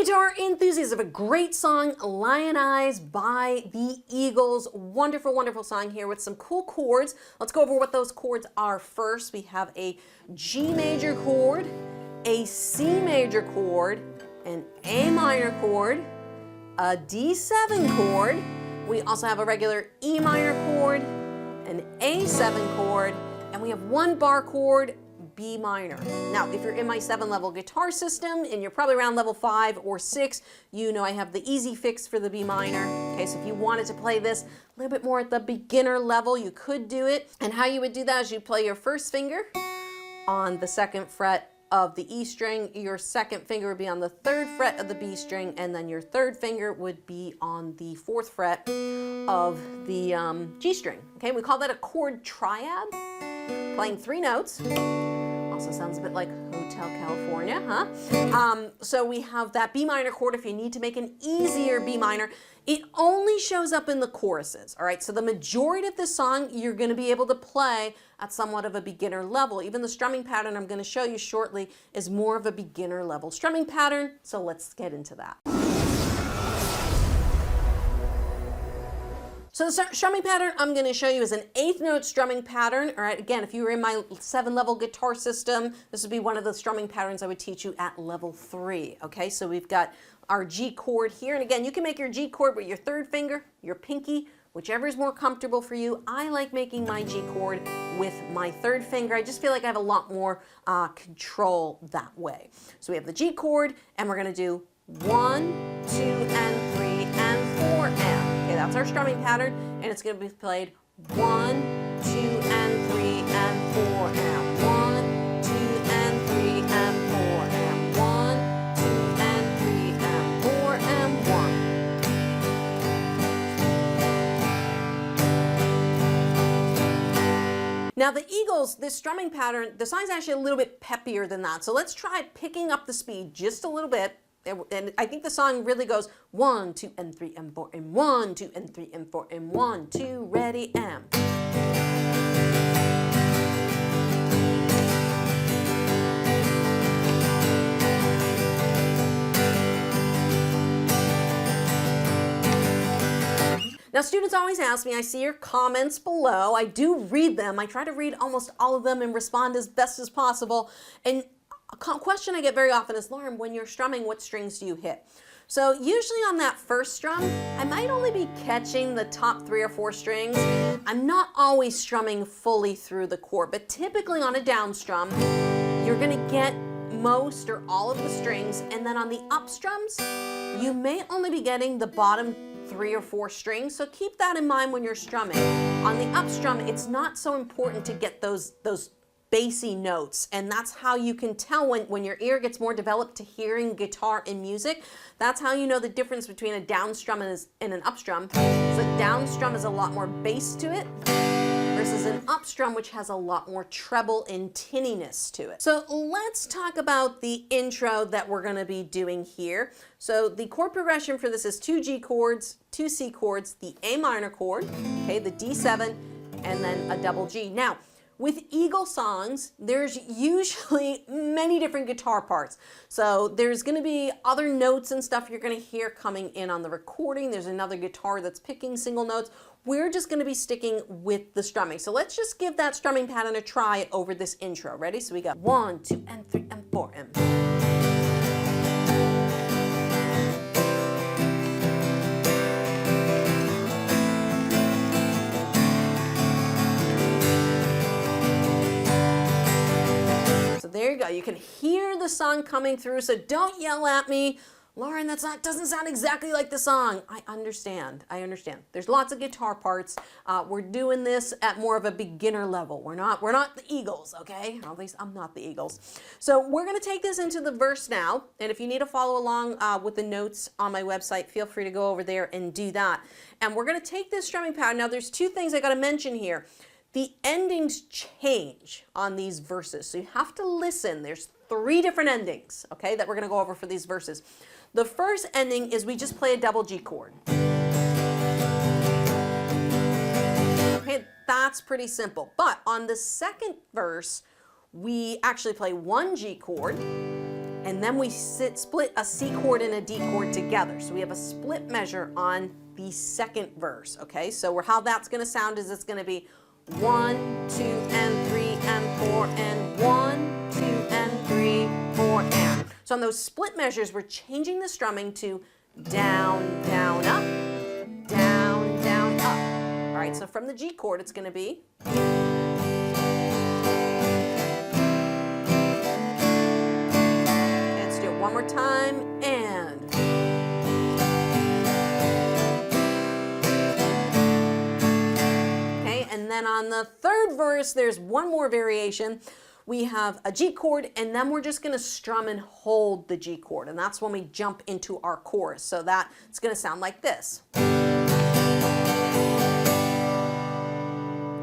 guitar enthusiasts, of a great song, Lyin Eyes by the Eagles. Wonderful, wonderful song here with some cool chords. Let's go over what those chords are first. We have a G major chord, a C major chord, an A minor chord, a D7 chord. We also have a regular E minor chord, an A7 chord, and we have one bar chord, B minor. Now, if you're in my 7-level guitar system and you're probably around level 5 or 6, you know I have the easy fix for the B minor. Okay, so if you wanted to play this a little bit more at the beginner level, you could do it. And how you would do that is you play your first finger on the 2nd fret of the E string, your 2nd finger would be on the 3rd fret of the B string, and then your 3rd finger would be on the 4th fret of the G string. Okay, we call that a chord triad, playing 3 notes. Also sounds a bit like Hotel California, huh? So we have that B minor chord. If you need to make an easier B minor, it only shows up in the choruses, all right? So the majority of this song, you're gonna be able to play at somewhat of a beginner level. Even the strumming pattern I'm gonna show you shortly is more of a beginner level strumming pattern, so let's get into that. So the strumming pattern I'm going to show you is an 8th note strumming pattern. All right, again, if you were in my 7-level guitar system, this would be one of the strumming patterns I would teach you at level 3. Okay, so we've got our G chord here. And again, you can make your G chord with your 3rd finger, your pinky, whichever is more comfortable for you. I like making my G chord with my 3rd finger. I just feel like I have a lot more control that way. So we have the G chord, and we're going to do 1, 2, and 3, and 4, and. Okay, that's our strumming pattern, and it's going to be played 1, 2, and 3, and 4, and 1, 2, and 3, and 4, and 1, 2, and 3, and 4, and 1. Now the Eagles, this strumming pattern, the song's actually a little bit peppier than that. So let's try picking up the speed just a little bit. And I think the song really goes 1, 2, and 3, and 4, and 1, 2, and 3, and 4, and 1, 2, ready, and. Now, students always ask me, I see your comments below. I do read them. I try to read almost all of them and respond as best as possible. And a question I get very often is, Lauren, when you're strumming, what strings do you hit? So usually on that first strum, I might only be catching the top 3 or 4 strings. I'm not always strumming fully through the chord, but typically on a down strum, you're gonna get most or all of the strings, and then on the up strums, you may only be getting the bottom 3 or 4 strings, so keep that in mind when you're strumming. On the up strum, it's not so important to get those bassy notes, and that's how you can tell when your ear gets more developed to hearing guitar and music. That's how you know the difference between a down strum and an up strum. So down strum is a lot more bass to it versus an up strum, which has a lot more treble and tinniness to it. So let's talk about the intro that we're going to be doing here. So the chord progression for this is 2 G chords, 2 C chords, the A minor chord, okay, the D7, and then a double G. Now, with Eagle songs, there's usually many different guitar parts. So there's going to be other notes and stuff you're going to hear coming in on the recording. There's another guitar that's picking single notes. We're just going to be sticking with the strumming. So let's just give that strumming pattern a try over this intro. Ready? So we got 1, 2, and 3, and 4, and. There you go. You can hear the song coming through, so don't yell at me, Lauren, doesn't sound exactly like the song. I understand. There's lots of guitar parts. We're doing this at more of a beginner level. We're not the Eagles, okay? At least I'm not the Eagles. So we're going to take this into the verse now, and if you need to follow along with the notes on my website, feel free to go over there and do that. And we're going to take this strumming pattern. Now there's 2 things I got to mention here. The endings change on these verses, so you have to listen. There's 3 different endings, okay, that we're going to go over for these verses. The first ending is we just play a double G chord. Okay, that's pretty simple. But on the second verse, we actually play 1 G chord, and then we split a C chord and a D chord together. So we have a split measure on the second verse, okay? So how that's gonna sound is it's gonna be 1, 2, and 3, and 4, and 1, 2, and 3, 4, and. So on those split measures, we're changing the strumming to down, down, up, down, down, up. All right, so from the G chord, it's gonna be. Let's do it one more time, and. And then on the third verse, there's one more variation. We have a G chord, and then we're just going to strum and hold the G chord. And that's when we jump into our chorus. So that's going to sound like this.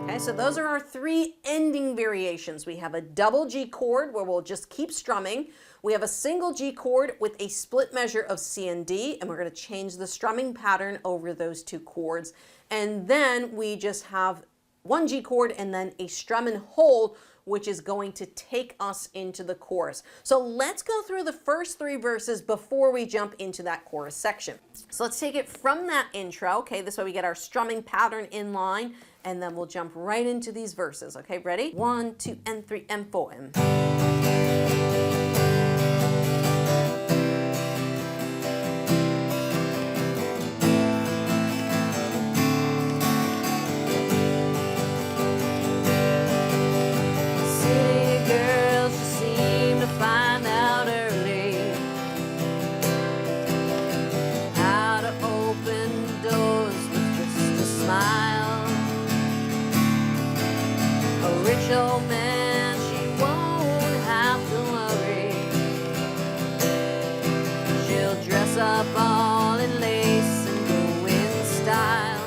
Okay, so those are our 3 ending variations. We have a double G chord where we'll just keep strumming. We have a single G chord with a split measure of C and D, and we're going to change the strumming pattern over those 2 chords. And then we just have one G chord and then a strum and hold, which is going to take us into the chorus. So let's go through the first 3 verses before we jump into that chorus section. So let's take it from that intro. Okay, this way we get our strumming pattern in line, and then we'll jump right into these verses. Okay, ready? 1, 2, and 3, and 4, and. Old man, she won't have to worry. She'll dress up all in lace and go in style.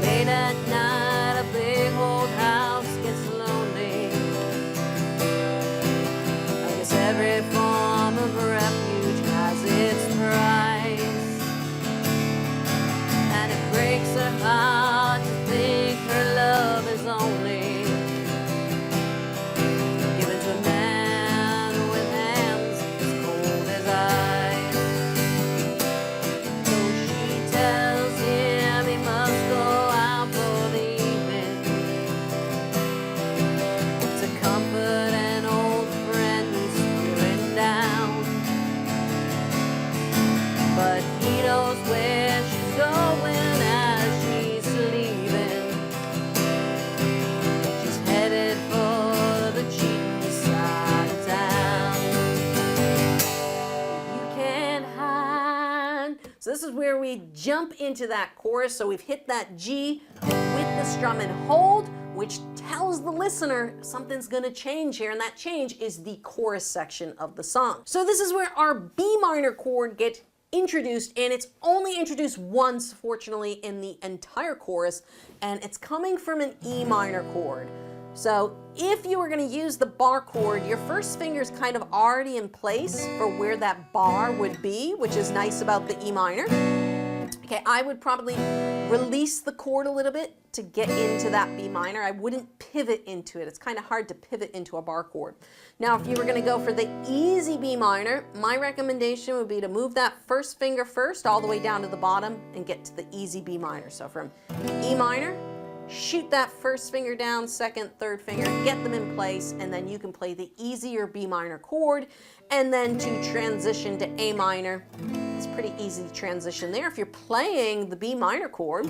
Late at night, a big old house gets lonely. I guess every form of refuge has its price, and it breaks her heart to think her love is only given to a man with hands as cold as ice. So she tells him he must go out for the evening to comfort an old friend who's feeling down. But he knows where she's going as she's leaving. Headed for the cheap side of town. You can't hide. So this is where we jump into that chorus. So we've hit that G with the strum and hold, which tells the listener something's gonna change here, and that change is the chorus section of the song. So this is where our B minor chord gets introduced, and it's only introduced once, fortunately, in the entire chorus, and it's coming from an E minor chord. So if you were going to use the bar chord, your first finger is kind of already in place for where that bar would be, which is nice about the E minor. Okay, I would probably release the chord a little bit to get into that B minor. I wouldn't pivot into it. It's kind of hard to pivot into a bar chord. Now, if you were going to go for the easy B minor, my recommendation would be to move that first finger first all the way down to the bottom and get to the easy B minor. So from E minor, shoot that first finger down, second, third finger, get them in place, and then you can play the easier B minor chord. And then to transition to A minor, it's pretty easy to transition there. If you're playing the B minor chord,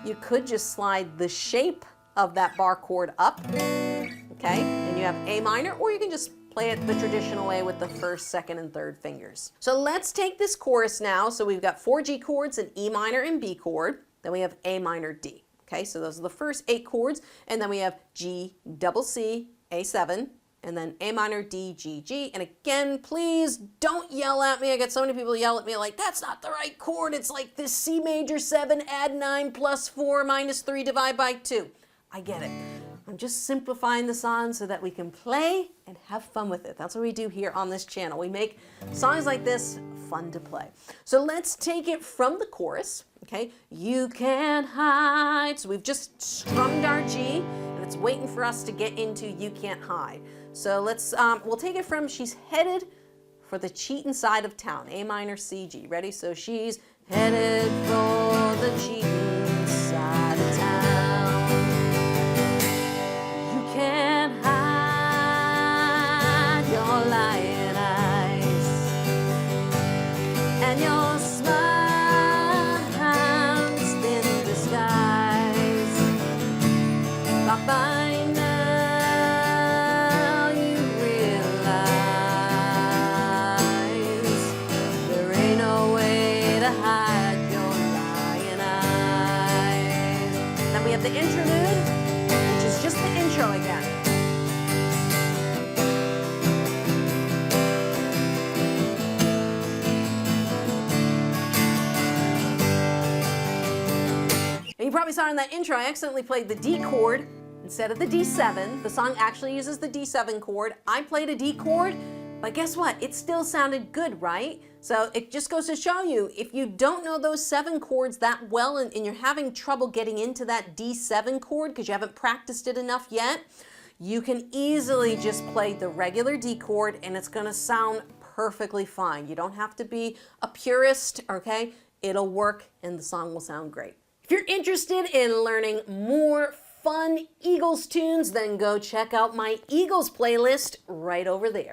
you could just slide the shape of that bar chord up, okay? And you have A minor, or you can just play it the traditional way with the first, second, and third fingers. So let's take this chorus now. So we've got 4 G chords, an E minor and B chord. Then we have A minor, D. Okay, so those are the first 8 chords, and then we have G, double C, A7, and then A minor, D, G, G. And again, please don't yell at me. I got so many people yell at me like, that's not the right chord. It's like this C major 7, add 9 plus 4 minus 3, divide by 2. I get it. I'm just simplifying the song so that we can play and have fun with it. That's what we do here on this channel. We make songs like this fun to play. So let's take it from the chorus, okay? You can't hide. So we've just strummed our G, and it's waiting for us to get into You Can't Hide. So let's, we'll take it from she's headed for the cheatin' side of town, A minor, C, G. Ready? So she's headed for the cheatin' side of town. You can't hide your lying eyes and your smile's thin disguise. But by now you realize there ain't no way to hide your lying eyes. Then we have the interlude, which is just the intro again. You probably saw in that intro, I accidentally played the D chord instead of the D7. The song actually uses the D7 chord. I played a D chord, but guess what? It still sounded good, right? So it just goes to show you, if you don't know those 7 chords that well and you're having trouble getting into that D7 chord because you haven't practiced it enough yet, you can easily just play the regular D chord and it's gonna sound perfectly fine. You don't have to be a purist, okay? It'll work and the song will sound great. If you're interested in learning more fun Eagles tunes, then go check out my Eagles playlist right over there.